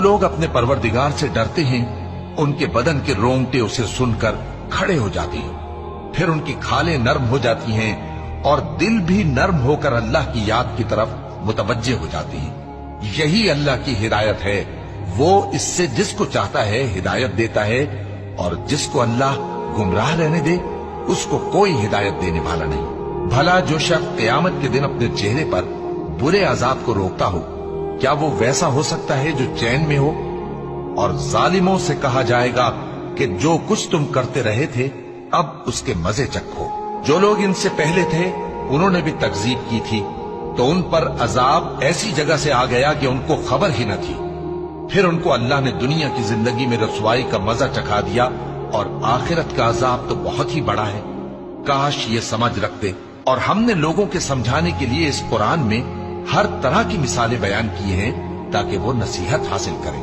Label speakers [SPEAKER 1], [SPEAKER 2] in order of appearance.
[SPEAKER 1] जो लोग अपने परवरदिगार से डरते हैं उनके बदन के रोंगटे उसे सुनकर खड़े हो जाते हैं, फिर उनकी खालें नर्म हो जाती हैं और दिल भी नर्म होकर अल्लाह की याद की तरफ मुतवज्जे हो जाती है। यही अल्लाह की हिदायत है, वो इससे जिसको चाहता है हिदायत देता है, और जिसको अल्लाह गुमराह रहने दे उसको कोई हिदायत देने वाला नहीं। भला जो शख्स क़यामत के दिन अपने चेहरे पर बुरे अजाब को रोकता हो, क्या वो वैसा हो सकता है जो चैन में हो? और जालिमों से कहा जाएगा कि जो कुछ तुम करते रहे थे अब उसके मजे चखो। जो लोग इनसे पहले थे उन्होंने भी तकजीब की थी, तो उन पर अजाब ऐसी जगह से आ गया कि उनको खबर ही न थी। फिर उनको अल्लाह ने दुनिया की जिंदगी में रसवाई का मजा चखा दिया, और आखिरत का अजाब तो बहुत ही बड़ा है। काश ये समझ रखते। और हमने लोगों के समझाने के लिए इस कुरान में हर तरह की मिसालें बयान की हैं ताकि वो नसीहत हासिल करें।